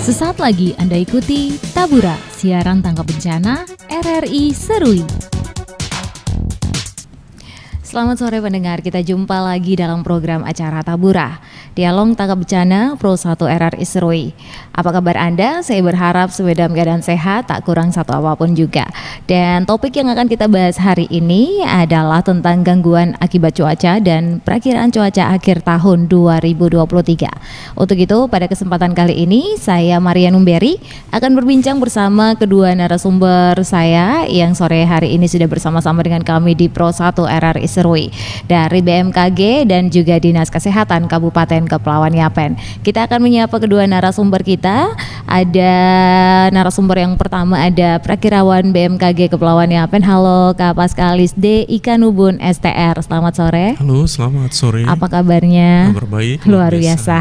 Sesaat lagi Anda ikuti Tabura, siaran tangkap bencana RRI Serui. Selamat sore pendengar, kita jumpa lagi dalam program acara Tabura, Dialog Tangkap Bencana Pro 1 RRI Serui. Apa kabar Anda? Saya berharap sesuai dalam keadaan sehat, tak kurang satu apapun juga. Dan topik yang akan kita bahas hari ini adalah tentang gangguan akibat cuaca dan perakiraan cuaca akhir tahun 2023. Untuk itu, pada kesempatan kali ini, saya Maria Numberi akan berbincang bersama kedua narasumber saya yang sore hari ini sudah bersama-sama dengan kami di Pro 1 RRI Serui dari BMKG dan juga Dinas Kesehatan Kabupaten Kepulauan Yapen. Kita akan menyapa kedua narasumber kita. Ada narasumber yang pertama, ada Prakirawan BMKG Kepulauan Yapen. Halo Kak Paskalis D. Ikanubun STR. Selamat sore. Halo, selamat sore. Apa kabarnya? Kabar baik. Luar biasa.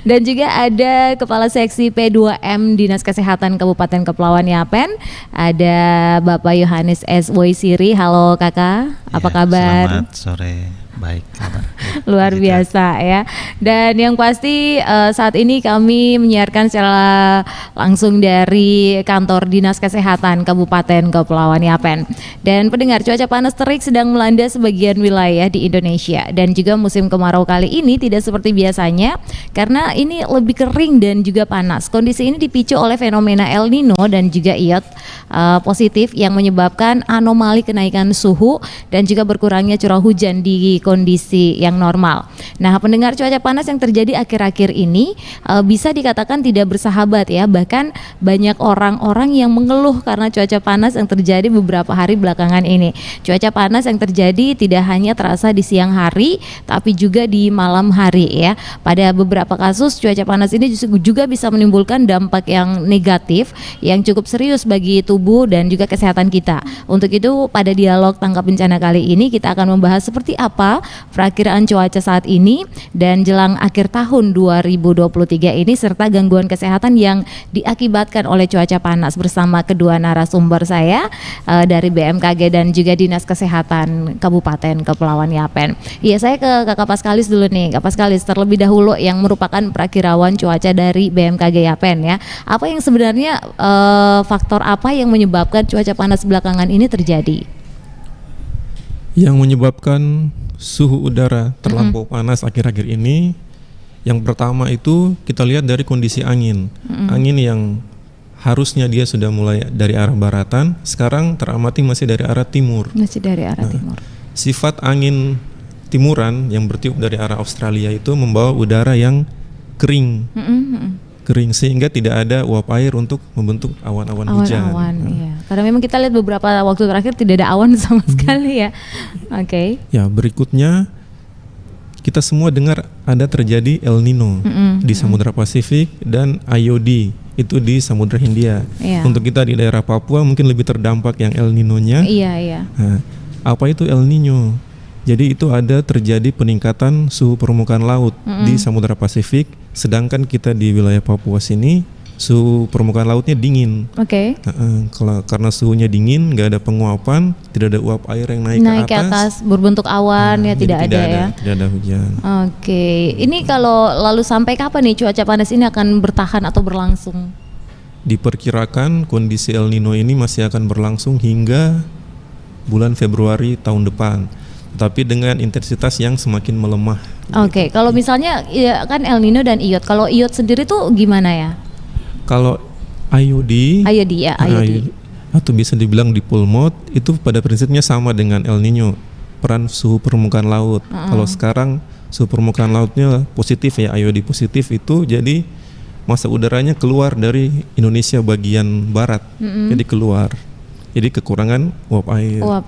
Dan juga ada Kepala Seksi P2M Dinas Kesehatan Kabupaten Kepulauan Yapen. Ada Bapak Yohanes S. Woisiri. Halo Kakak, apa kabar? Selamat sore, baik kabar. Luar biasa ya. Dan yang pasti saat ini kami menyiarkan secara langsung dari kantor Dinas Kesehatan Kabupaten Kepulauan Yapen. Dan pendengar, cuaca panas terik sedang melanda sebagian wilayah di Indonesia. Dan juga musim kemarau kali ini tidak seperti biasanya karena ini lebih kering dan juga panas. Kondisi ini dipicu oleh fenomena El Nino dan juga iot positif yang menyebabkan anomali kenaikan suhu dan juga berkurangnya curah hujan di kondisi yang normal. Nah, pendengar, cuaca panas yang terjadi akhir-akhir ini bisa dikatakan tidak bersahabat ya. Bahkan banyak orang-orang yang mengeluh karena cuaca panas yang terjadi beberapa hari belakangan ini. Cuaca panas yang terjadi tidak hanya terasa di siang hari, tapi juga di malam hari ya. Pada beberapa kasus cuaca panas ini juga bisa menimbulkan dampak yang negatif yang cukup serius bagi tubuh dan juga kesehatan kita. Untuk itu, pada dialog tangkap bencana kali ini kita akan membahas seperti apa perakiraan cuaca saat ini dan jelang akhir tahun 2023 ini serta gangguan kesehatan yang diakibatkan oleh cuaca panas bersama kedua narasumber saya dari BMKG dan juga Dinas Kesehatan Kabupaten Kepulauan Yapen. Iya, saya ke Kakak Paskalis dulu nih. Kak Paskalis, terlebih dahulu yang merupakan perakirawan cuaca dari BMKG Yapen ya. Apa yang sebenarnya faktor apa yang menyebabkan cuaca panas belakangan ini terjadi? Yang menyebabkan suhu udara terlampau panas akhir-akhir ini, yang pertama itu kita lihat dari kondisi angin. Angin yang harusnya dia sudah mulai dari arah baratan, sekarang teramati masih dari arah timur. Masih dari arah timur. Sifat angin timuran yang bertiup dari arah Australia itu membawa udara yang kering. Kering sehingga tidak ada uap air untuk membentuk awan-awan hujan. Awan-awan, iya. Karena memang kita lihat beberapa waktu terakhir tidak ada awan sama sekali ya. Oke. Ya, berikutnya kita semua dengar ada terjadi El Nino di Samudra Pasifik dan IOD itu di Samudra Hindia. Iya. Untuk kita di daerah Papua mungkin lebih terdampak yang El Nino-nya. Iya. Nah, apa itu El Nino? Jadi itu ada terjadi peningkatan suhu permukaan laut di Samudra Pasifik, sedangkan kita di wilayah Papua sini suhu permukaan lautnya dingin. Oke. Karena suhunya dingin, nggak ada penguapan, tidak ada uap air yang naik ke atas berbentuk awan ya, tidak ada hujan. Oke. Ini kalau lalu sampai kapan nih cuaca panas ini akan bertahan atau berlangsung? Diperkirakan kondisi El Nino ini masih akan berlangsung hingga bulan Februari tahun depan, tapi dengan intensitas yang semakin melemah. Oke. Kalau misalnya ya kan El Nino dan iot. Kalau iot sendiri tuh gimana ya? Kalau IOD atau bisa dibilang dipole mode itu pada prinsipnya sama dengan El Nino, peran suhu permukaan laut. Kalau sekarang suhu permukaan lautnya positif ya, IOD positif itu jadi masa udaranya keluar dari Indonesia bagian barat, jadi keluar. Jadi kekurangan uap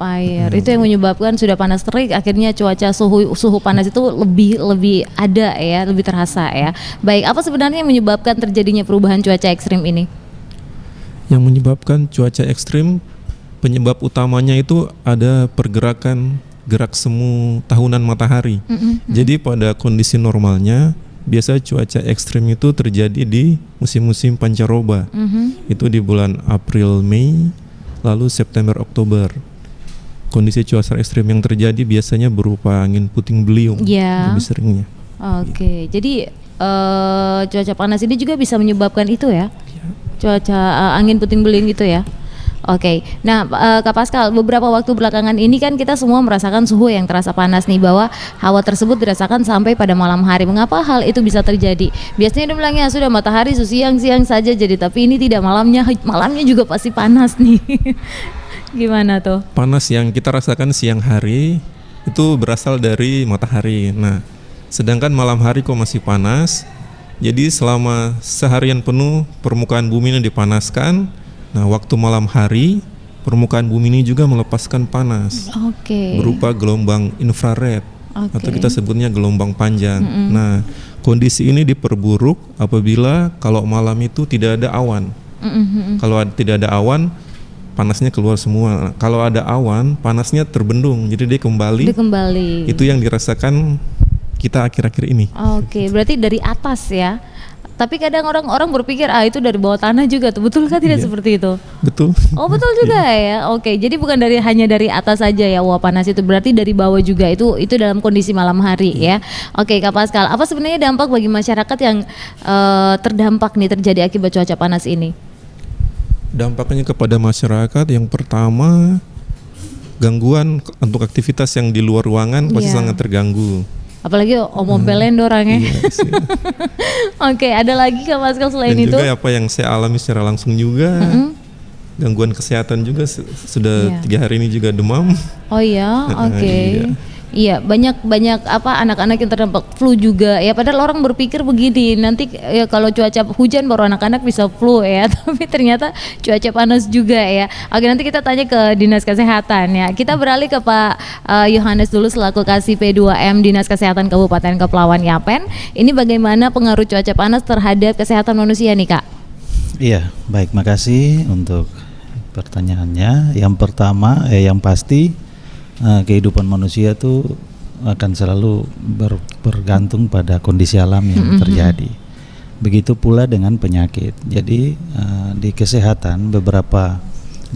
air. Itu yang menyebabkan sudah panas terik, akhirnya cuaca suhu panas itu lebih ada ya, lebih terasa ya. Baik, apa sebenarnya yang menyebabkan terjadinya perubahan cuaca ekstrim ini? Yang menyebabkan cuaca ekstrim, penyebab utamanya itu ada pergerakan gerak semu tahunan matahari. Jadi pada kondisi normalnya biasa cuaca ekstrim itu terjadi di musim-musim pancaroba. Itu di bulan April, Mei, lalu September, Oktober. Kondisi cuaca ekstrim yang terjadi biasanya berupa angin puting beliung lebih seringnya. Oke. Jadi cuaca panas ini juga bisa menyebabkan itu ya, cuaca angin puting beliung gitu ya. Oke, nah Kak Pascal, beberapa waktu belakangan ini kan kita semua merasakan suhu yang terasa panas nih, bahwa hawa tersebut dirasakan sampai pada malam hari. Mengapa hal itu bisa terjadi? Biasanya dibilangnya sudah matahari siang-siang saja jadi, tapi ini tidak, malamnya juga pasti panas nih. Gimana tuh? Panas yang kita rasakan siang hari itu berasal dari matahari. Nah, sedangkan malam hari kok masih panas. Jadi selama seharian penuh permukaan bumi ini dipanaskan. Nah, waktu malam hari permukaan bumi ini juga melepaskan panas. Berupa gelombang infrared atau kita sebutnya gelombang panjang. Nah, kondisi ini diperburuk apabila kalau malam itu tidak ada awan. Kalau tidak ada awan, panasnya keluar semua. Kalau ada awan, panasnya terbendung, jadi dia kembali. Itu yang dirasakan kita akhir-akhir ini. Berarti dari atas ya. Tapi kadang orang berpikir itu dari bawah tanah juga tuh. Betul kan tidak seperti itu? Betul. Oh, betul juga ya. Jadi bukan hanya dari atas saja ya uap panas itu, berarti dari bawah juga. Itu dalam kondisi malam hari ya. Kak Pascal, apa sebenarnya dampak bagi masyarakat yang terdampak nih terjadi akibat cuaca panas ini? Dampaknya kepada masyarakat yang pertama, gangguan untuk aktivitas yang di luar ruangan pasti sangat terganggu. Apalagi omong pelen orangnya. Ada lagi Kak Pascal selain itu? Dan juga apa yang saya alami secara langsung juga, gangguan kesehatan juga sudah 3 hari ini juga demam. Iya, banyak anak-anak yang terdampak flu juga ya. Padahal orang berpikir begini, nanti ya kalau cuaca hujan baru anak-anak bisa flu ya, tapi ternyata cuaca panas juga ya. Nanti kita tanya ke Dinas Kesehatan ya. Kita beralih ke Pak Yohanes dulu selaku Kasih P2M Dinas Kesehatan Kabupaten Kepulauan Yapen. Ini bagaimana pengaruh cuaca panas terhadap kesehatan manusia nih Kak? Iya, baik, makasih untuk pertanyaannya. Yang pertama, yang pasti kehidupan manusia tuh akan selalu bergantung pada kondisi alam yang terjadi. Begitu pula dengan penyakit. Jadi di kesehatan, beberapa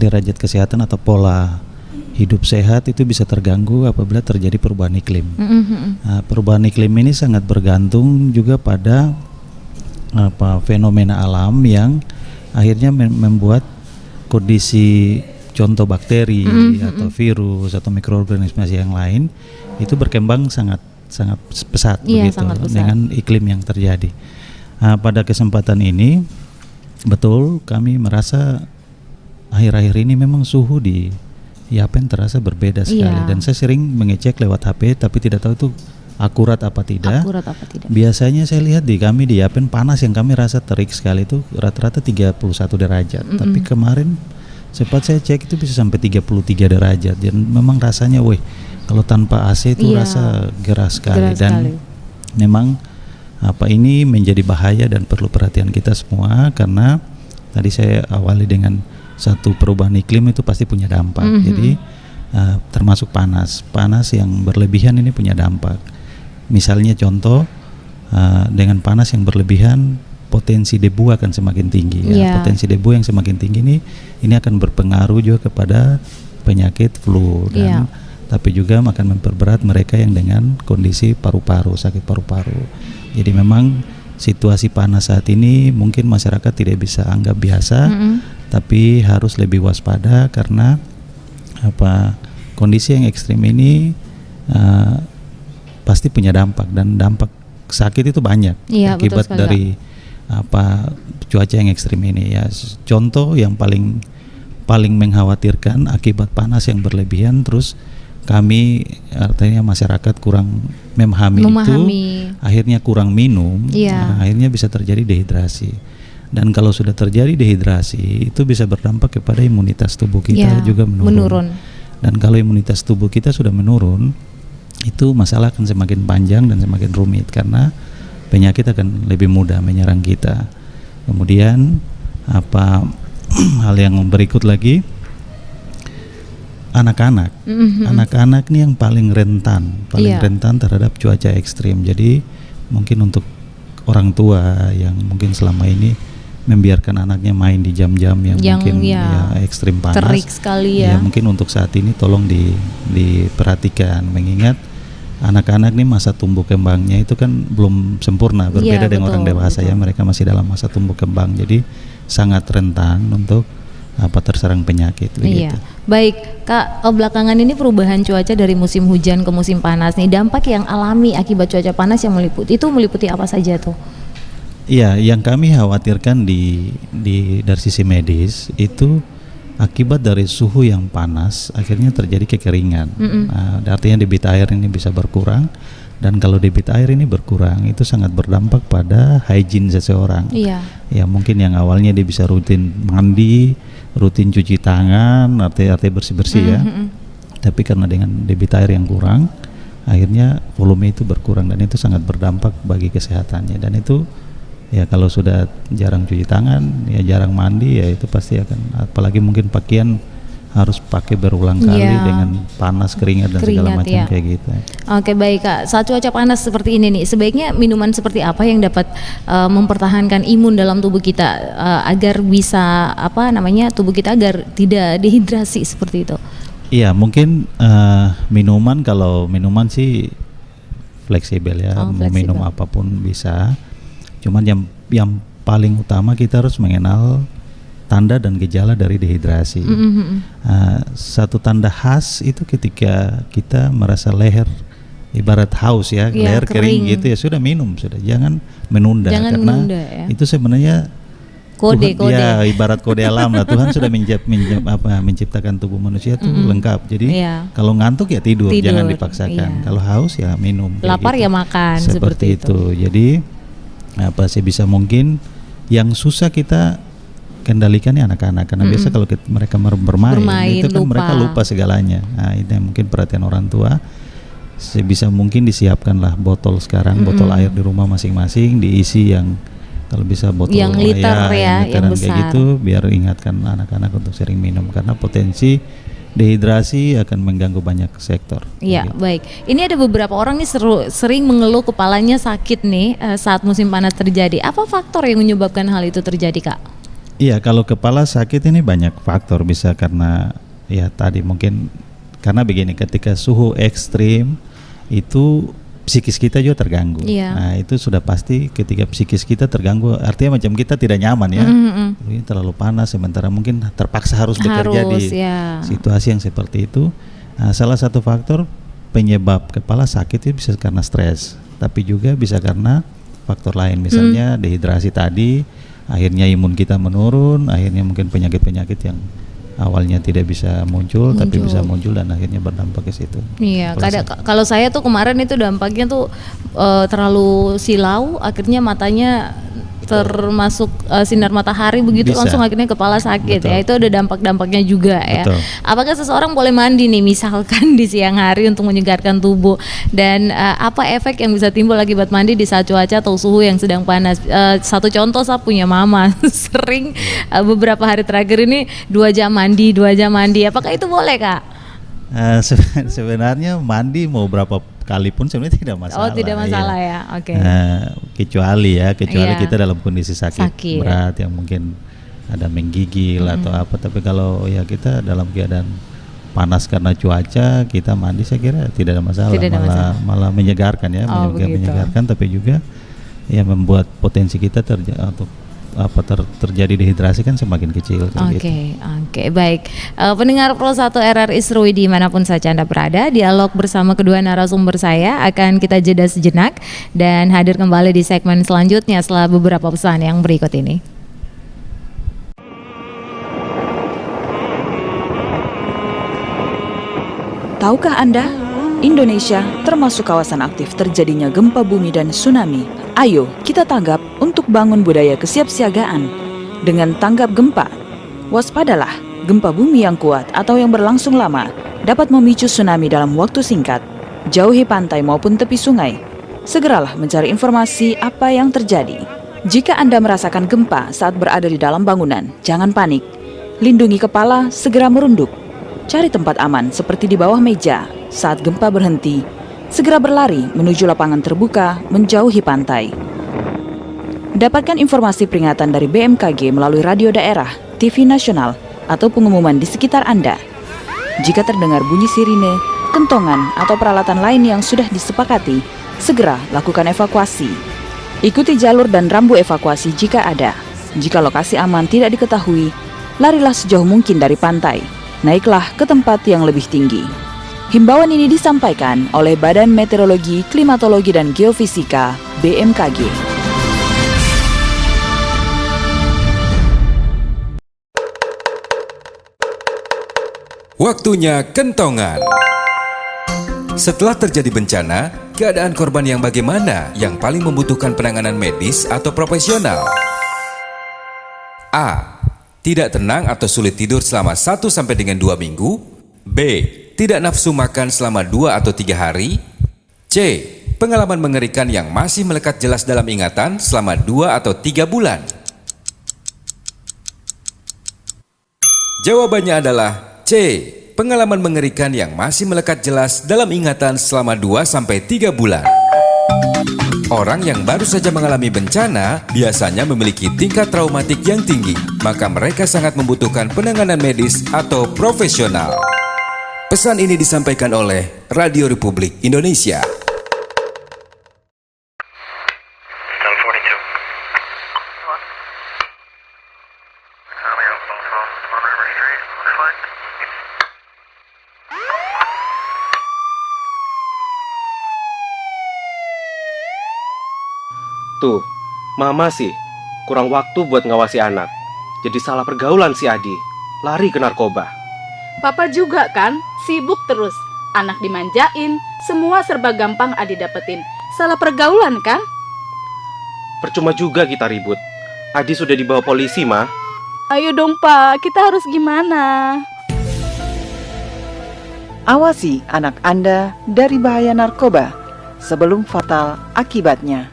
derajat kesehatan atau pola hidup sehat itu bisa terganggu apabila terjadi perubahan iklim. Perubahan iklim ini sangat bergantung juga pada fenomena alam yang akhirnya membuat kondisi, contoh bakteri atau virus atau mikroorganisme yang lain itu berkembang sangat pesat begitu dengan iklim yang terjadi. Pada kesempatan ini betul kami merasa akhir-akhir ini memang suhu di Yapen terasa berbeda sekali, dan saya sering mengecek lewat HP tapi tidak tahu itu akurat apa tidak. Biasanya saya lihat di Yapen panas yang kami rasa terik sekali itu rata-rata 31 derajat, tapi kemarin sempat saya cek itu bisa sampai 33 derajat, dan memang rasanya kalau tanpa AC itu rasa gerah sekali. Memang ini menjadi bahaya dan perlu perhatian kita semua, karena tadi saya awali dengan satu perubahan iklim itu pasti punya dampak. Jadi termasuk panas yang berlebihan ini punya dampak. Misalnya contoh, dengan panas yang berlebihan potensi debu akan semakin tinggi. Potensi debu yang semakin tinggi ini akan berpengaruh juga kepada penyakit flu, dan tapi juga akan memperberat mereka yang dengan kondisi paru-paru, sakit paru-paru. Jadi memang situasi panas saat ini mungkin masyarakat tidak bisa anggap biasa, tapi harus lebih waspada karena kondisi yang ekstrim ini pasti punya dampak, dan dampak sakit itu banyak akibat dari cuaca yang ekstrim ini ya. Contoh yang paling mengkhawatirkan akibat panas yang berlebihan, terus kami artinya masyarakat kurang memahami. Itu akhirnya kurang minum, akhirnya bisa terjadi dehidrasi. Dan kalau sudah terjadi dehidrasi itu bisa berdampak kepada imunitas tubuh kita juga menurun. Dan kalau imunitas tubuh kita sudah menurun, itu masalah akan semakin panjang dan semakin rumit, karena penyakit akan lebih mudah menyerang kita. Kemudian hal yang berikut lagi, anak-anak. Anak-anak ini yang paling rentan terhadap cuaca ekstrim. Jadi mungkin untuk orang tua yang mungkin selama ini membiarkan anaknya main di jam-jam yang mungkin ekstrim panas, terik sekali ya. Mungkin untuk saat ini tolong diperhatikan, mengingat anak-anak nih masa tumbuh kembangnya itu kan belum sempurna, berbeda dengan orang dewasa ya, mereka masih dalam masa tumbuh kembang, jadi sangat rentan untuk terserang penyakit begitu. Baik Kak, belakangan ini perubahan cuaca dari musim hujan ke musim panas nih, dampak yang alami akibat cuaca panas yang meliputi apa saja tuh? Iya, yang kami khawatirkan dari sisi medis itu akibat dari suhu yang panas akhirnya terjadi kekeringan. Artinya debit air ini bisa berkurang, dan kalau debit air ini berkurang itu sangat berdampak pada hygiene seseorang. Ya mungkin yang awalnya dia bisa rutin mandi, rutin cuci tangan, artinya bersih-bersih ya. Tapi karena dengan debit air yang kurang, akhirnya volume itu berkurang, dan itu sangat berdampak bagi kesehatannya. Dan itu ya kalau sudah jarang cuci tangan, ya jarang mandi, ya itu pasti akan, apalagi mungkin pakaian harus pakai berulang kali dengan panas, keringat dan segala macam kayak gitu. Oke, baik Kak, saat cuaca panas seperti ini nih, sebaiknya minuman seperti apa yang dapat mempertahankan imun dalam tubuh kita agar bisa tubuh kita agar tidak dehidrasi seperti itu? Iya, mungkin minuman, kalau minuman sih fleksibel ya, mau minum apapun bisa. Cuman yang paling utama kita harus mengenal tanda dan gejala dari dehidrasi. Satu tanda khas itu ketika kita merasa leher, ibarat haus ya, leher kering gitu ya, sudah minum, sudah jangan menunda, karena itu sebenarnya kode. Ya ibarat kode alam lah, Tuhan sudah menciptakan tubuh manusia itu lengkap. Jadi kalau ngantuk ya tidur, jangan dipaksakan. Kalau haus ya minum. Lapar gitu. Ya makan. Seperti itu. Jadi sebisa mungkin yang susah kita kendalikan ya anak-anak, karena biasa kalau mereka bermain itu kan mereka lupa segalanya. Nah, itu yang mungkin perhatian orang tua. Sebisa mungkin disiapkanlah botol sekarang, botol air di rumah masing-masing diisi yang kalau bisa botol yang liter yang besar kayak gitu, biar ingatkan anak-anak untuk sering minum, karena potensi dehidrasi akan mengganggu banyak sektor. Iya, baik. Ini ada beberapa orang nih sering mengeluh kepalanya sakit nih saat musim panas terjadi. Apa faktor yang menyebabkan hal itu terjadi, Kak? Iya, kalau kepala sakit ini banyak faktor, bisa karena ya tadi mungkin karena begini, ketika suhu ekstrim itu psikis kita juga terganggu. Nah, itu sudah pasti ketika psikis kita terganggu, artinya macam kita tidak nyaman ya. Ini terlalu panas, sementara mungkin terpaksa harus bekerja di situasi yang seperti itu. Nah, salah satu faktor penyebab kepala sakit itu bisa karena stres, tapi juga bisa karena faktor lain, misalnya dehidrasi tadi, akhirnya imun kita menurun, akhirnya mungkin penyakit-penyakit yang awalnya tidak bisa muncul tapi bisa muncul dan akhirnya berdampak ke situ. Iya, kalau saya tuh kemarin itu dampaknya tuh terlalu silau, akhirnya matanya termasuk sinar matahari begitu langsung akhirnya kepala sakit. Ya, itu ada dampak-dampaknya juga ya. Apakah seseorang boleh mandi nih misalkan di siang hari untuk menyegarkan tubuh, dan apa efek yang bisa timbul akibat mandi di saat cuaca atau suhu yang sedang panas? Satu contoh, saya punya mama sering beberapa hari terakhir ini 2 jam mandi. Apakah itu boleh, Kak? Sebenarnya mandi mau berapa kali pun sebenarnya tidak masalah. Tidak masalah ya. Oke. Kecuali kita dalam kondisi sakit berat yang mungkin ada menggigil atau apa. Tapi kalau ya kita dalam keadaan panas karena cuaca, kita mandi saya kira tidak ada masalah. Malah menyegarkan ya, menyegarkan, tapi juga ya membuat potensi kita terjadi dehidrasi kan semakin kecil. Oke, baik. Pendengar Pro 1 RRI Seruwi dimanapun saja Anda berada, dialog bersama kedua narasumber saya akan kita jeda sejenak dan hadir kembali di segmen selanjutnya setelah beberapa pesan yang berikut ini. Tahukah Anda, Indonesia termasuk kawasan aktif terjadinya gempa bumi dan tsunami. Ayo kita tanggap untuk bangun budaya kesiapsiagaan. Dengan tanggap gempa, waspadalah, gempa bumi yang kuat atau yang berlangsung lama dapat memicu tsunami dalam waktu singkat. Jauhi pantai maupun tepi sungai. Segeralah mencari informasi apa yang terjadi. Jika Anda merasakan gempa saat berada di dalam bangunan, jangan panik. Lindungi kepala, segera merunduk. Cari tempat aman seperti di bawah meja. Saat gempa berhenti, segera berlari menuju lapangan terbuka, menjauhi pantai. Dapatkan informasi peringatan dari BMKG melalui radio daerah, TV nasional, atau pengumuman di sekitar Anda. Jika terdengar bunyi sirine, kentongan, atau peralatan lain yang sudah disepakati, segera lakukan evakuasi. Ikuti jalur dan rambu evakuasi jika ada. Jika lokasi aman tidak diketahui, larilah sejauh mungkin dari pantai. Naiklah ke tempat yang lebih tinggi. Himbauan ini disampaikan oleh Badan Meteorologi, Klimatologi, dan Geofisika (BMKG). Waktunya kentongan. Setelah terjadi bencana, keadaan korban yang bagaimana yang paling membutuhkan penanganan medis atau profesional? A. Tidak tenang atau sulit tidur selama 1 sampai dengan 2 minggu. B. Tidak nafsu makan selama 2 atau 3 hari. C. Pengalaman mengerikan yang masih melekat jelas dalam ingatan selama 2 atau 3 bulan. Jawabannya adalah C. Pengalaman mengerikan yang masih melekat jelas dalam ingatan selama 2 sampai 3 bulan. Orang yang baru saja mengalami bencana biasanya memiliki tingkat traumatik yang tinggi, maka mereka sangat membutuhkan penanganan medis atau profesional. Pesan ini disampaikan oleh Radio Republik Indonesia. Tuh, mama sih kurang waktu buat ngawasi anak. Jadi salah pergaulan si Adi, lari ke narkoba. Papa juga kan, sibuk terus. Anak dimanjain, semua serba gampang Adi dapetin. Salah pergaulan kan? Percuma juga kita ribut. Adi sudah dibawa polisi, Ma. Ayo dong Pak, kita harus gimana? Awasi anak Anda dari bahaya narkoba sebelum fatal akibatnya.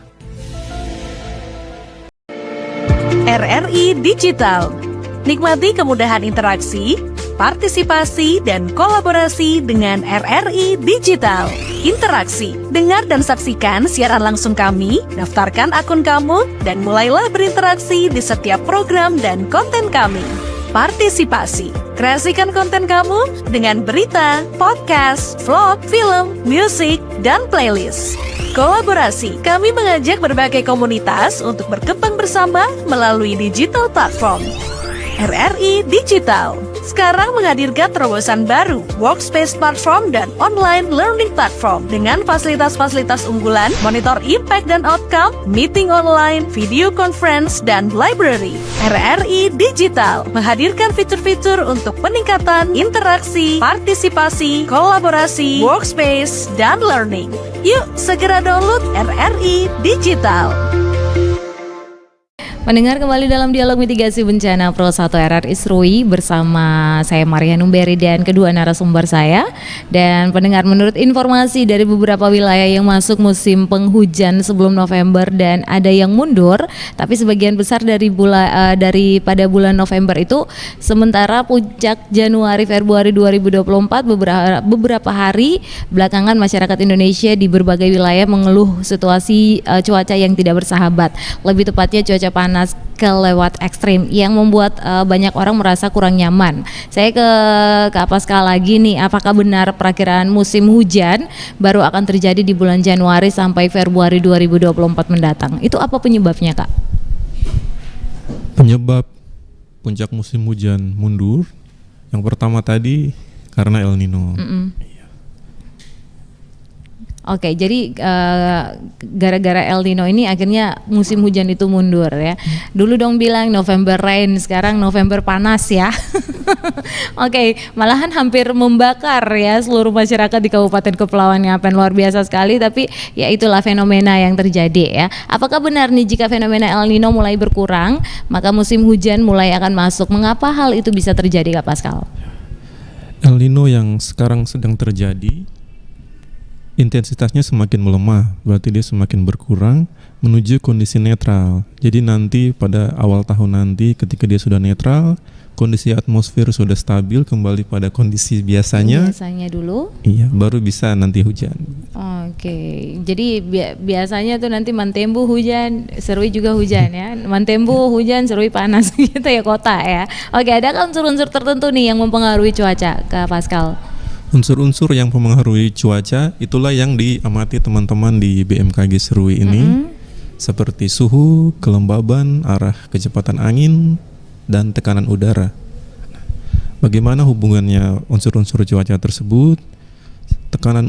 RRI Digital. Nikmati kemudahan interaksi, partisipasi, dan kolaborasi dengan RRI Digital. Interaksi, dengar dan saksikan siaran langsung kami, daftarkan akun kamu, dan mulailah berinteraksi di setiap program dan konten kami. Partisipasi, kreasikan konten kamu dengan berita, podcast, vlog, film, musik, dan playlist. Kolaborasi, kami mengajak berbagai komunitas untuk berkembang bersama melalui digital platform. RRI Digital sekarang menghadirkan terobosan baru, workspace platform dan online learning platform dengan fasilitas-fasilitas unggulan, monitor impact dan outcome, meeting online, video conference, dan library. RRI Digital menghadirkan fitur-fitur untuk peningkatan interaksi, partisipasi, kolaborasi, workspace, dan learning. Yuk, segera download RRI Digital. Mendengar kembali dalam dialog mitigasi bencana Pro 1 RRI Serui bersama saya Maria Numberi dan kedua narasumber saya. Dan pendengar, menurut informasi dari beberapa wilayah yang masuk musim penghujan sebelum November dan ada yang mundur, tapi sebagian besar daripada bulan November itu, sementara puncak Januari Februari 2024 beberapa hari belakangan masyarakat Indonesia di berbagai wilayah mengeluh situasi cuaca yang tidak bersahabat, lebih tepatnya cuaca panas kelewat ekstrim yang membuat banyak orang merasa kurang nyaman. Saya ke Kak Pascal lagi nih, apakah benar perakiraan musim hujan baru akan terjadi di bulan Januari sampai Februari 2024 mendatang? Itu apa penyebabnya, Kak? Penyebab puncak musim hujan mundur, yang pertama tadi karena El Nino. Oke, jadi gara-gara El Nino ini akhirnya musim hujan itu mundur ya. Dulu dong bilang November rain, sekarang November panas ya. Oke, malahan hampir membakar ya seluruh masyarakat di Kabupaten Kepulauan Yapen, luar biasa sekali. Tapi ya itulah fenomena yang terjadi ya. Apakah benar nih jika fenomena El Nino mulai berkurang, maka musim hujan mulai akan masuk? Mengapa hal itu bisa terjadi, Kak Pascal? El Nino yang sekarang sedang terjadi, intensitasnya semakin melemah, berarti dia semakin berkurang menuju kondisi netral. Jadi nanti pada awal tahun nanti ketika dia sudah netral, kondisi atmosfer sudah stabil kembali pada kondisi biasanya. Biasanya dulu. Iya, baru bisa nanti hujan. Oke, jadi biasanya tuh nanti Mantembu hujan, Serui juga hujan ya. Mantembu hujan, Serui panas gitu ya kota ya. Oke, ada kan unsur-unsur tertentu nih yang mempengaruhi cuaca, Kak Pascal? Unsur-unsur yang mempengaruhi cuaca itulah yang diamati teman-teman di BMKG Serui ini, seperti suhu, kelembaban, arah kecepatan angin, dan tekanan udara. Bagaimana hubungannya unsur-unsur cuaca tersebut? Tekanan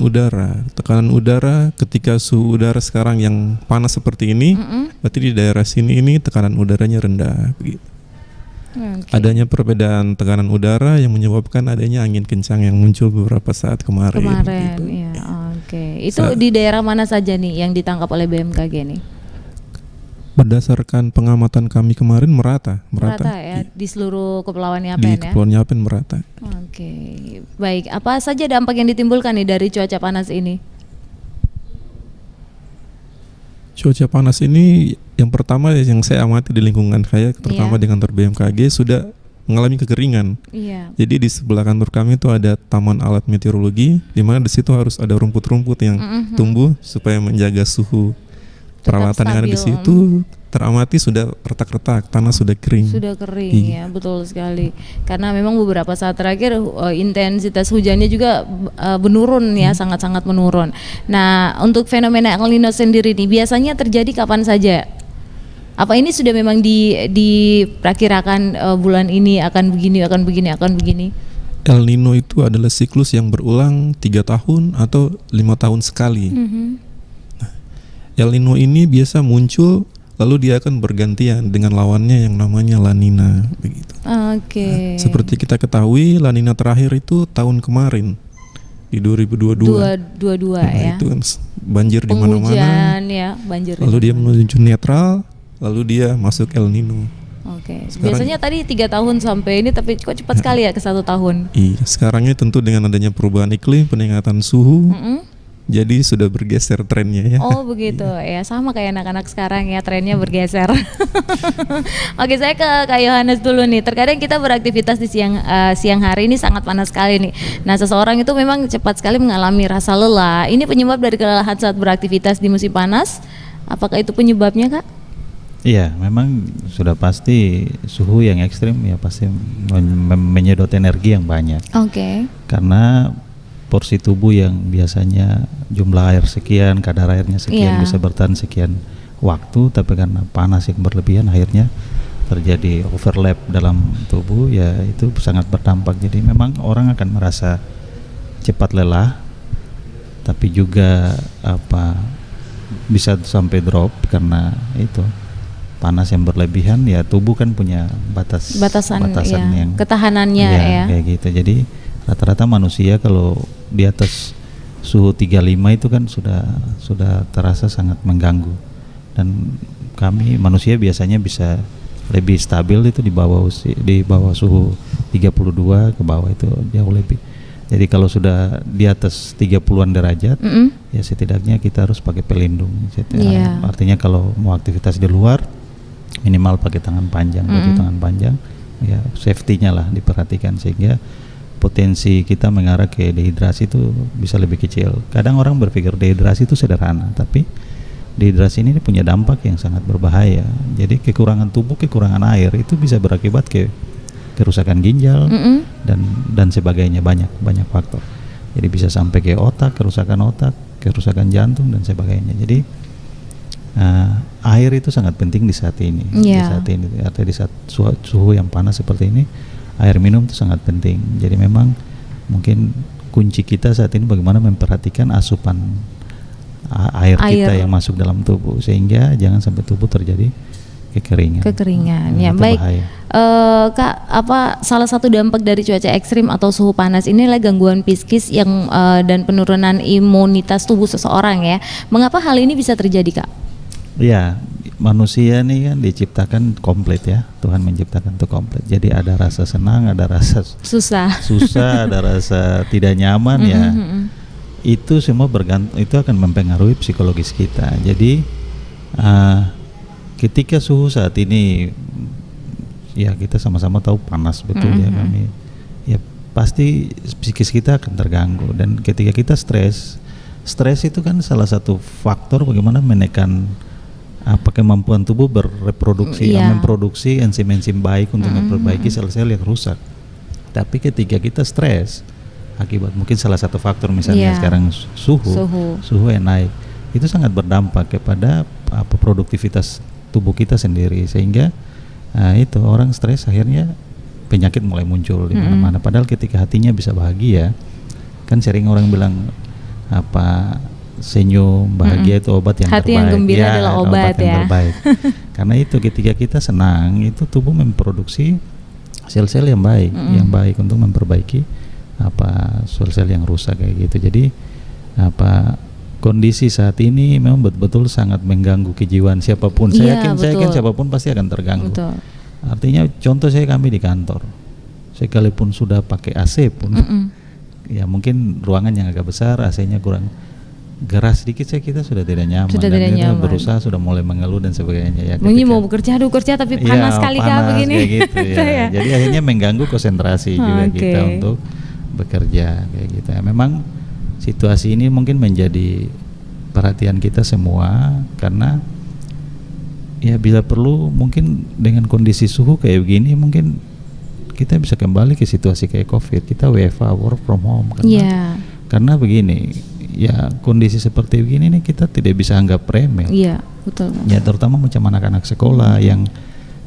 udara ketika suhu udara sekarang yang panas seperti ini, berarti di daerah sini ini tekanan udaranya rendah, begitu. Adanya perbedaan tekanan udara yang menyebabkan adanya angin kencang yang muncul beberapa saat kemarin. Gitu. Ya, Itu di daerah mana saja nih yang ditangkap oleh BMKG nih? Berdasarkan pengamatan kami kemarin merata ya di seluruh Kepulauan Yapen di Kepulauan Yapen merata. Baik. Apa saja dampak yang ditimbulkan nih dari cuaca panas ini? Cuaca panas ini yang pertama yang saya amati di lingkungan saya, terutama di kantor BMKG, sudah mengalami kekeringan. Jadi di sebelah kantor kami itu ada taman alat meteorologi, di mana di situ harus ada rumput-rumput yang tumbuh supaya menjaga suhu. Peralatan yang ada di situ teramati sudah retak-retak, tanah sudah kering. Ya, betul sekali. Karena memang beberapa saat terakhir intensitas hujannya juga menurun ya, sangat-sangat menurun. Nah, untuk fenomena El Nino sendiri nih biasanya terjadi kapan saja? Apa ini sudah memang diperkirakan bulan ini akan begini? El Nino itu adalah siklus yang berulang 3 tahun atau 5 tahun sekali. El Nino ini biasa muncul lalu dia akan bergantian dengan lawannya yang namanya La Nina, begitu. Seperti kita ketahui, La Nina terakhir itu tahun kemarin di 2022. Ya. Itu kan banjir di mana-mana. Penghujan ya, banjir. Lalu dia menuju netral, lalu dia masuk El Nino. Biasanya tadi 3 tahun sampai ini, tapi kok cepat sekali ya ke 1 tahun. Iya, sekarang ini tentu dengan adanya perubahan iklim, peningkatan suhu. Jadi sudah bergeser trennya ya. Oh begitu ya, sama kayak anak-anak sekarang ya, trennya bergeser. Oke, saya ke Kak Yohanes dulu nih. Terkadang kita beraktivitas di siang hari ini sangat panas sekali nih. Nah, seseorang itu memang cepat sekali mengalami rasa lelah. Ini penyebab dari kelelahan saat beraktivitas di musim panas? Apakah itu penyebabnya, Kak? Iya, memang sudah pasti suhu yang ekstrim ya pasti menyedot energi yang banyak. Karena porsi tubuh yang biasanya jumlah air sekian, kadar airnya sekian, bisa bertahan sekian waktu, tapi karena panas yang berlebihan akhirnya terjadi overlap dalam tubuh, ya itu sangat berdampak. Jadi memang orang akan merasa cepat lelah, tapi juga bisa sampai drop karena itu panas yang berlebihan. Ya tubuh kan punya batasan yang ketahanannya ya kayak gitu. Jadi rata-rata manusia kalau di atas suhu 35 itu kan sudah terasa sangat mengganggu, dan kami manusia biasanya bisa lebih stabil itu di bawah suhu 32 ke bawah itu jauh lebih. Jadi kalau sudah di atas 30-an derajat ya setidaknya kita harus pakai pelindung. Artinya kalau mau aktivitas di luar minimal pakai tangan panjang, baju tangan panjang, ya safety-nya lah diperhatikan sehingga potensi kita mengarah ke dehidrasi itu bisa lebih kecil. Kadang orang berpikir dehidrasi itu sederhana, tapi dehidrasi ini punya dampak yang sangat berbahaya. Jadi kekurangan tubuh, kekurangan air itu bisa berakibat ke kerusakan ginjal dan sebagainya, banyak faktor. Jadi bisa sampai ke otak, kerusakan jantung dan sebagainya. Jadi air itu sangat penting di saat ini. Artinya di saat suhu yang panas seperti ini, air minum itu sangat penting. Jadi memang mungkin kunci kita saat ini bagaimana memperhatikan asupan air kita yang masuk dalam tubuh sehingga jangan sampai tubuh terjadi kekeringan. Ya baik. Kak, apa salah satu dampak dari cuaca ekstrim atau suhu panas ini adalah gangguan psikis yang dan penurunan imunitas tubuh seseorang ya. Mengapa hal ini bisa terjadi, Kak? Ya, manusia nih kan diciptakan komplit ya. Tuhan menciptakan itu komplit. Jadi ada rasa senang, ada rasa susah, ada rasa tidak nyaman ya. Itu semua itu akan mempengaruhi psikologis kita. Jadi ketika suhu saat ini ya kita sama-sama tahu panas betul ya kami. Ya pasti psikis kita akan terganggu, dan ketika kita stres itu kan salah satu faktor bagaimana menekan kemampuan tubuh berreproduksi, memproduksi enzim-enzim baik untuk memperbaiki sel-sel yang rusak. Tapi ketika kita stres, akibat mungkin salah satu faktor misalnya sekarang suhu yang naik, itu sangat berdampak kepada produktivitas tubuh kita sendiri, sehingga itu orang stres, akhirnya penyakit mulai muncul di mana-mana. Padahal ketika hatinya bisa bahagia, kan sering orang bilang senyum bahagia itu obat yang hati terbaik. Yang gembira adalah obat yang terbaik. Karena itu ketika kita senang, itu tubuh memproduksi sel-sel yang baik, yang baik untuk memperbaiki sel-sel yang rusak kayak gitu. Jadi kondisi saat ini memang betul-betul sangat mengganggu kejiwaan siapapun. Saya yakin siapapun pasti akan terganggu. Betul. Artinya contoh kami di kantor, sekalipun sudah pakai AC pun, ya mungkin ruangan yang agak besar, AC-nya kurang geras sedikit, kita sudah tidak nyaman, kita berusaha sudah mulai mengeluh dan sebagainya. Mungkin mau bekerja tapi panas sekali begini. Kayak gitu, ya. Jadi akhirnya mengganggu konsentrasi juga kita untuk bekerja kayak gitu. Memang situasi ini mungkin menjadi perhatian kita semua, karena ya bila perlu mungkin dengan kondisi suhu kayak begini mungkin kita bisa kembali ke situasi kayak COVID, kita WFH, work from home, karena begini. Ya kondisi seperti begini nih kita tidak bisa anggap remeh. Iya, betul. Ya terutama macam anak-anak sekolah yang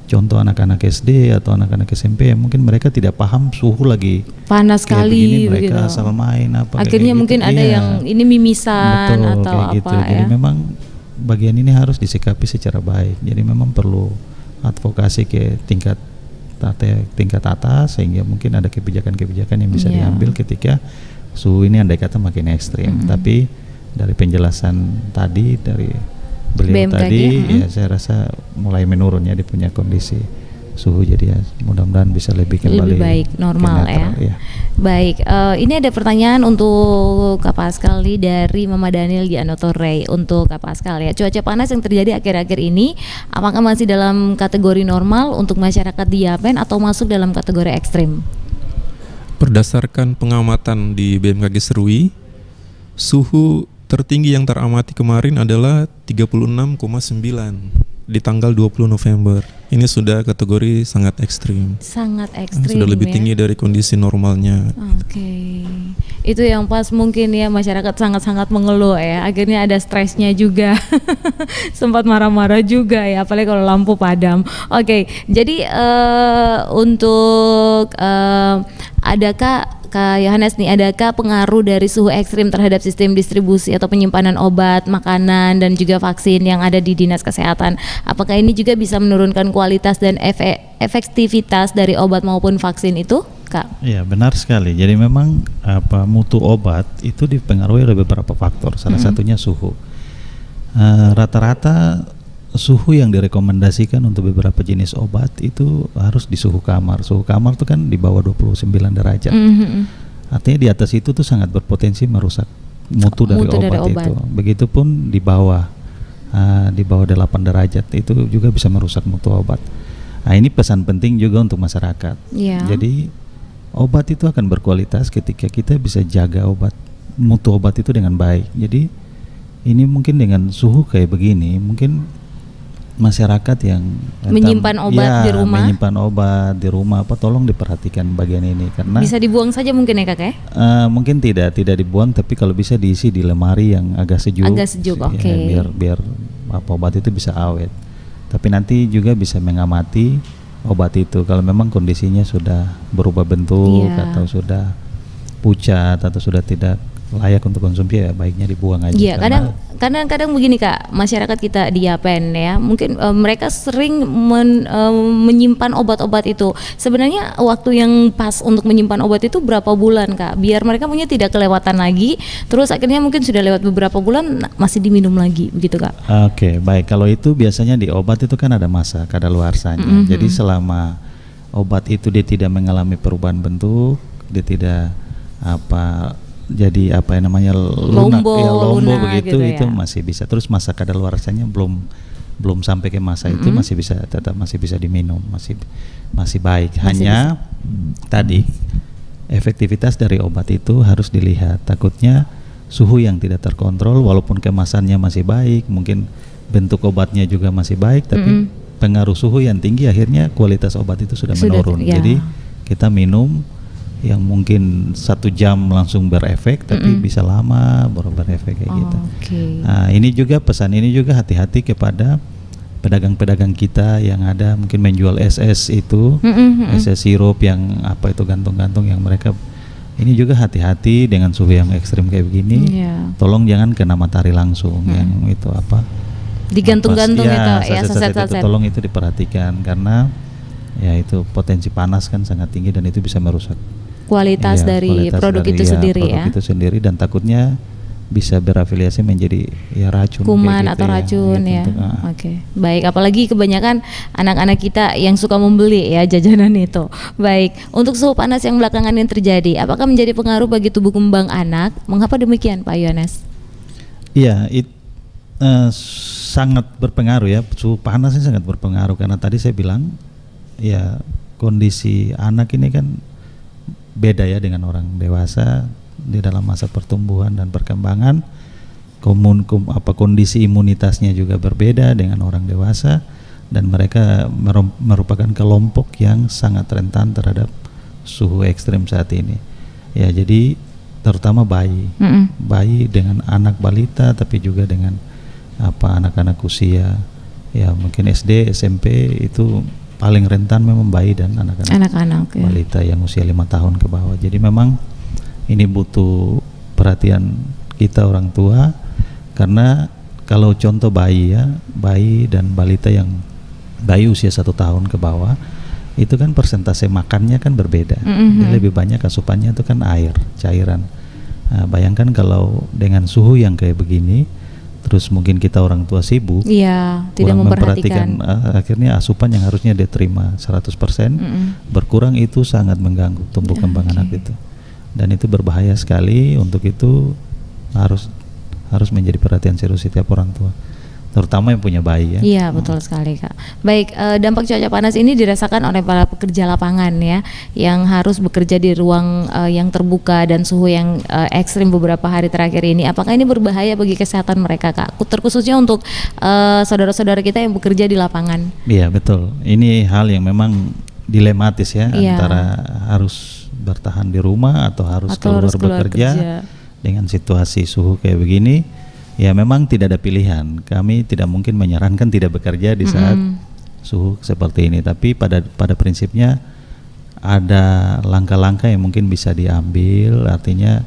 contoh anak-anak SD atau anak-anak SMP yang mungkin mereka tidak paham suhu lagi panas sekali, mereka asal main akhirnya mungkin gitu. Ada yang ini mimisan atau gitu. Jadi memang bagian ini harus disikapi secara baik. Jadi memang perlu advokasi ke tingkat atas, sehingga mungkin ada kebijakan-kebijakan yang bisa diambil ketika suhu ini andai kata makin ekstrim. Tapi dari penjelasan tadi dari beliau BMKG, tadi ya saya rasa mulai menurun ya dia punya kondisi suhu, jadi ya mudah-mudahan bisa lebih baik, normal ya. Baik, ini ada pertanyaan untuk Kak Pascal dari Mama Daniel di Anotorey. Untuk Kak Pascal ya, cuaca panas yang terjadi akhir-akhir ini apakah masih dalam kategori normal untuk masyarakat di Yapen atau masuk dalam kategori ekstrim? Berdasarkan pengamatan di BMKG Serui, suhu tertinggi yang teramati kemarin adalah 36,9 di tanggal 20 November. Ini sudah kategori sangat ekstrim. Sangat ekstrim. Sudah lebih tinggi dari kondisi normalnya. Oke. Itu yang pas mungkin ya masyarakat sangat-sangat mengeluh ya. Akhirnya ada stresnya juga. Sempat marah-marah juga ya, apalagi kalau lampu padam. Oke. Jadi untuk adakah Kak Yohanes nih, adakah pengaruh dari suhu ekstrim terhadap sistem distribusi atau penyimpanan obat, makanan dan juga vaksin yang ada di Dinas Kesehatan? Apakah ini juga bisa menurunkan kualitas dan efektivitas dari obat maupun vaksin itu, Kak? Iya, benar sekali. Jadi memang mutu obat itu dipengaruhi oleh beberapa faktor. Salah satunya suhu. Rata-rata suhu yang direkomendasikan untuk beberapa jenis obat itu harus di suhu kamar. Suhu kamar itu kan di bawah 29 derajat. Artinya di atas itu tuh sangat berpotensi merusak mutu dari obat itu. Begitupun di bawah 8 derajat itu juga bisa merusak mutu obat. Nah, ini pesan penting juga untuk masyarakat. Jadi obat itu akan berkualitas ketika kita bisa jaga mutu obat itu dengan baik. Jadi ini mungkin dengan suhu kayak begini mungkin masyarakat yang menyimpan obat di rumah tolong diperhatikan bagian ini, karena bisa dibuang saja mungkin ya Kak ya? Mungkin tidak dibuang, tapi kalau bisa diisi di lemari yang agak sejuk, oke. biar obat itu bisa awet. Tapi nanti juga bisa mengamati obat itu kalau memang kondisinya sudah berubah bentuk atau sudah pucat atau sudah tidak layak untuk konsumsi, ya baiknya dibuang aja. Iya, kadang begini Kak, masyarakat kita di Yapen ya, mungkin mereka sering menyimpan obat-obat itu. Sebenarnya waktu yang pas untuk menyimpan obat itu berapa bulan Kak? Biar mereka punya tidak kelewatan lagi, terus akhirnya mungkin sudah lewat beberapa bulan masih diminum lagi, begitu Kak? Oke, baik. Kalau itu biasanya di obat itu kan ada masa kadaluarsanya. Jadi selama obat itu dia tidak mengalami perubahan bentuk, dia tidak jadi lunak, lombo begitu gitu itu masih bisa. Terus masa kadaluarsanya belum sampai ke masa itu masih bisa diminum, masih baik. Hanya tadi efektivitas dari obat itu harus dilihat. Takutnya suhu yang tidak terkontrol walaupun kemasannya masih baik, mungkin bentuk obatnya juga masih baik, tapi pengaruh suhu yang tinggi akhirnya kualitas obat itu sudah menurun. Jadi kita minum yang mungkin 1 jam langsung berefek, tapi bisa lama baru berefek kayak gitu. Nah, ini juga pesan ini juga hati-hati kepada pedagang-pedagang kita yang ada mungkin menjual SS itu, SS sirup yang apa itu gantung-gantung yang mereka ini juga hati-hati dengan suhu yang ekstrim kayak begini. Tolong jangan kena matahari langsung yang itu apa digantung-gantung itu ya, saset-saset itu tolong itu diperhatikan karena ya itu potensi panas kan sangat tinggi dan itu bisa merusak kualitas dari produk itu sendiri ya. Produk itu sendiri dan takutnya bisa berafiliasi menjadi ya racun, kuman gitu atau racun ya. ya. Oke. Baik, apalagi kebanyakan anak-anak kita yang suka membeli ya jajanan itu. Baik, untuk suhu panas yang belakangan ini terjadi, apakah menjadi pengaruh bagi tubuh kembang anak? Mengapa demikian, Pak Yohanes? Iya, sangat berpengaruh ya. Suhu panasnya sangat berpengaruh karena tadi saya bilang ya kondisi anak ini kan beda ya dengan orang dewasa di dalam masa pertumbuhan dan perkembangan. Kondisi imunitasnya juga berbeda dengan orang dewasa dan mereka merupakan kelompok yang sangat rentan terhadap suhu ekstrim saat ini. Ya, jadi terutama bayi dengan anak balita tapi juga dengan anak-anak usia ya mungkin SD, SMP itu paling rentan memang bayi dan anak-anak balita yang usia 5 tahun ke bawah. Jadi memang ini butuh perhatian kita orang tua karena kalau contoh bayi dan balita yang bayi usia 1 tahun ke bawah itu kan persentase makannya kan berbeda. Jadi lebih banyak asupannya itu kan air, cairan. Nah, bayangkan kalau dengan suhu yang kayak begini terus mungkin kita orang tua sibuk, tidak memperhatikan akhirnya asupan yang harusnya dia terima 100% berkurang, itu sangat mengganggu tumbuh kembang anak itu, dan itu berbahaya sekali. Untuk itu harus menjadi perhatian serius setiap orang tua, terutama yang punya bayi ya. Iya, betul sekali, Kak. Baik, dampak cuaca panas ini dirasakan oleh para pekerja lapangan ya, yang harus bekerja di ruang yang terbuka dan suhu yang ekstrim beberapa hari terakhir ini. Apakah ini berbahaya bagi kesehatan mereka, Kak? Terkhususnya untuk saudara-saudara kita yang bekerja di lapangan. Iya, betul. Ini hal yang memang dilematis ya, antara harus bertahan di rumah atau harus keluar bekerja dengan situasi suhu kayak begini. Ya memang tidak ada pilihan. Kami tidak mungkin menyarankan tidak bekerja di saat suhu seperti ini. Tapi pada prinsipnya ada langkah-langkah yang mungkin bisa diambil, artinya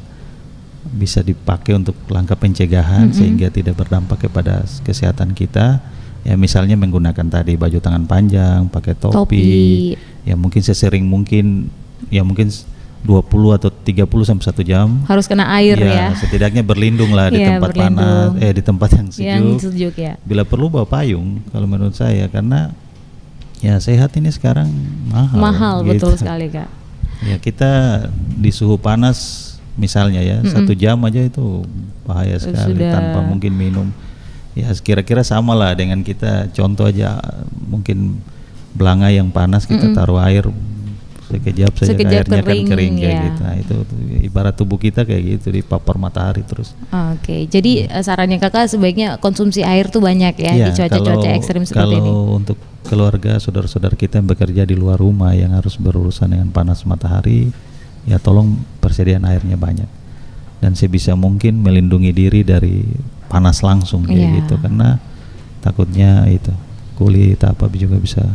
bisa dipakai untuk langkah pencegahan sehingga tidak berdampak kepada kesehatan kita. Ya misalnya menggunakan tadi baju tangan panjang, pakai topi. Ya mungkin sesering mungkin, ya mungkin 20 atau 30 sampai 1 jam harus kena air ya. Setidaknya berlindung lah di tempat panas, di tempat yang sejuk. Ya. Bila perlu bawa payung kalau menurut saya, karena ya sehat ini sekarang mahal gitu. Betul sekali, Kak. Ya kita di suhu panas misalnya ya 1 jam aja itu bahaya sekali tanpa mungkin minum. Ya kira-kira sama lah dengan kita, contoh aja mungkin belanga yang panas kita taruh air sekejap saja airnya kering, kan kering kayak ya. gitu. Nah, itu ibarat tubuh kita kayak gitu dipapar matahari terus. Oke, jadi sarannya Kakak sebaiknya konsumsi air tuh banyak ya di cuaca-cuaca ekstrim seperti ini. Kalau untuk keluarga, saudara-saudara kita yang bekerja di luar rumah yang harus berurusan dengan panas matahari, ya tolong persediaan airnya banyak. Dan sebisa mungkin melindungi diri dari panas langsung kayak gitu, karena takutnya itu kulit apa juga bisa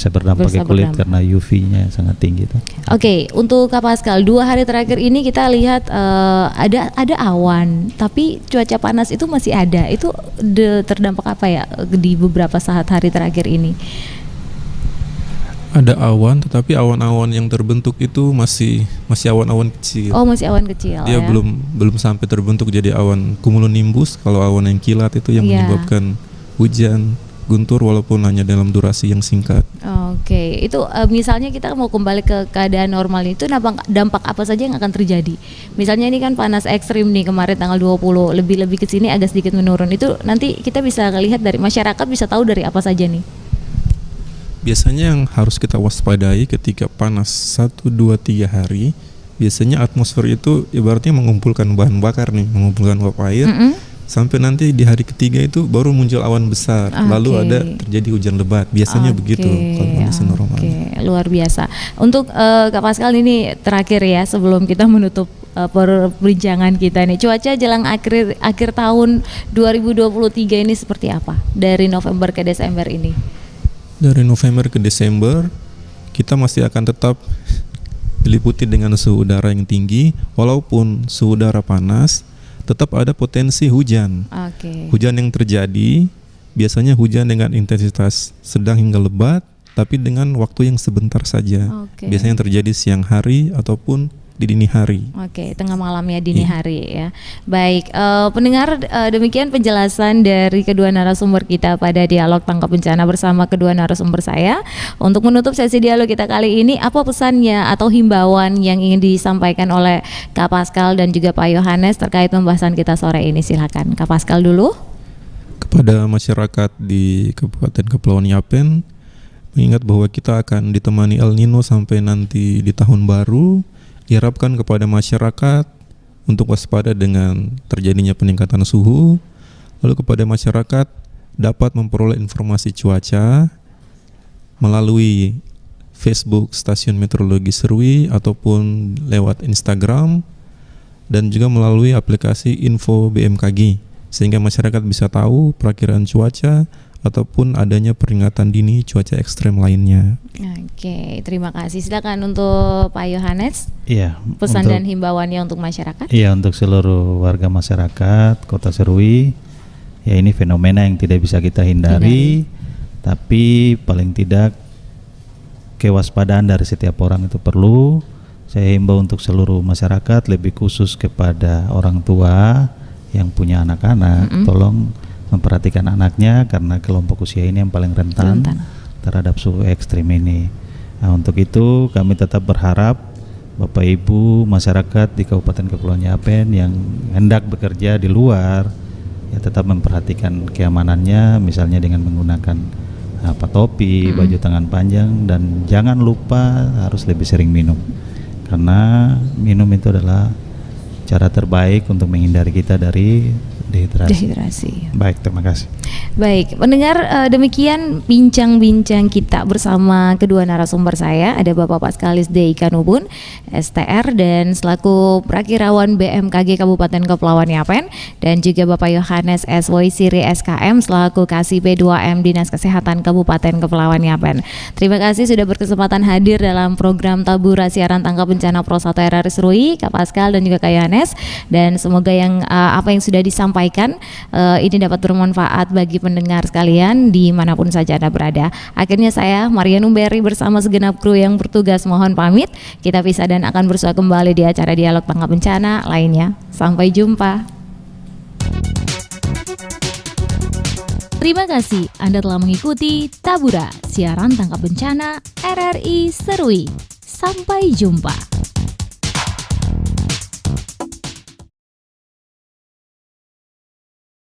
berdampak ke kulit karena UV-nya sangat tinggi. Oke, untuk Kak Pascal, 2 hari terakhir ini kita lihat ada awan, tapi cuaca panas itu masih ada. Itu terdampak apa ya di beberapa saat hari terakhir ini? Ada awan, tetapi awan-awan yang terbentuk itu masih awan-awan kecil. Oh, masih awan kecil. Dia belum sampai terbentuk jadi awan cumulonimbus. Kalau awan yang kilat itu yang menyebabkan hujan guntur walaupun hanya dalam durasi yang singkat. Oke, itu misalnya kita mau kembali ke keadaan normal itu dampak apa saja yang akan terjadi? Misalnya ini kan panas ekstrim nih kemarin tanggal 20, lebih ke sini agak sedikit menurun. Itu nanti kita bisa lihat dari masyarakat bisa tahu dari apa saja nih? Biasanya yang harus kita waspadai ketika panas 1, 2, 3 hari, biasanya atmosfer itu ibaratnya mengumpulkan bahan bakar nih, mengumpulkan uap air. sampai nanti di hari ketiga itu baru muncul awan besar, lalu ada terjadi hujan lebat. Biasanya begitu kalau kondisi normal. Luar biasa. Untuk Kak Pascal ini terakhir ya sebelum kita menutup perbincangan kita nih, cuaca jelang akhir tahun 2023 ini seperti apa dari November ke Desember ini? Dari November ke Desember kita masih akan tetap diliputi dengan suhu udara yang tinggi, walaupun suhu udara panas tetap ada potensi hujan. Hujan yang terjadi biasanya hujan dengan intensitas sedang hingga lebat, tapi dengan waktu yang sebentar saja. Biasanya terjadi siang hari ataupun di dini hari. Tengah malam ya, dini hari ya. Baik, pendengar, demikian penjelasan dari kedua narasumber kita pada dialog tangkap bencana bersama kedua narasumber saya. Untuk menutup sesi dialog kita kali ini, apa pesannya atau himbauan yang ingin disampaikan oleh Kak Pascal dan juga Pak Yohanes terkait pembahasan kita sore ini? Silakan Kak Pascal dulu. Kepada masyarakat di Kabupaten Kepulauan Yapen, mengingat bahwa kita akan ditemani El Nino sampai nanti di tahun baru. Diharapkan kepada masyarakat untuk waspada dengan terjadinya peningkatan suhu. Lalu kepada masyarakat dapat memperoleh informasi cuaca melalui Facebook Stasiun Meteorologi Serui ataupun lewat Instagram, dan juga melalui aplikasi Info BMKG, sehingga masyarakat bisa tahu perakiraan cuaca ataupun adanya peringatan dini cuaca ekstrem lainnya. Terima kasih. Silakan untuk Pak Yohanes. Iya. Pesan dan himbauannya untuk masyarakat. Iya, untuk seluruh warga masyarakat Kota Serui, ya ini fenomena yang tidak bisa kita hindari. Tapi paling tidak kewaspadaan dari setiap orang itu perlu. Saya himbau untuk seluruh masyarakat, lebih khusus kepada orang tua yang punya anak-anak, tolong memperhatikan anaknya karena kelompok usia ini yang paling rentan terhadap suhu ekstrim ini. Nah, untuk itu kami tetap berharap Bapak Ibu masyarakat di Kabupaten Kepulauan Yapen yang hendak bekerja di luar ya tetap memperhatikan keamanannya, misalnya dengan menggunakan topi, baju tangan panjang, dan jangan lupa harus lebih sering minum, karena minum itu adalah cara terbaik untuk menghindari kita dari dehidrasi. Baik, terima kasih. Baik, pendengar, demikian bincang-bincang kita bersama kedua narasumber saya. Ada Bapak Pascalis D. Ikanubun, STR, dan selaku Prakirawan BMKG Kabupaten Kepulauan Yapen, dan juga Bapak Yohanes S. Woisiri SKM selaku Kasih P2M Dinas Kesehatan Kabupaten Kepulauan Yapen. Terima kasih sudah berkesempatan hadir dalam program Tabura Siaran Tangkap Bencana Pro 1 RRI Serui, Kak Pascal dan juga Kak Yohanes, dan semoga apa yang sudah disampaikan ini dapat bermanfaat bagi pendengar sekalian dimanapun saja Anda berada. Akhirnya saya Maria Numberi bersama segenap kru yang bertugas mohon pamit. Kita pisah dan akan bersua kembali di acara Dialog Tangkap Bencana lainnya. Sampai jumpa. Terima kasih Anda telah mengikuti Tabura Siaran Tangkap Bencana RRI Serui. Sampai jumpa.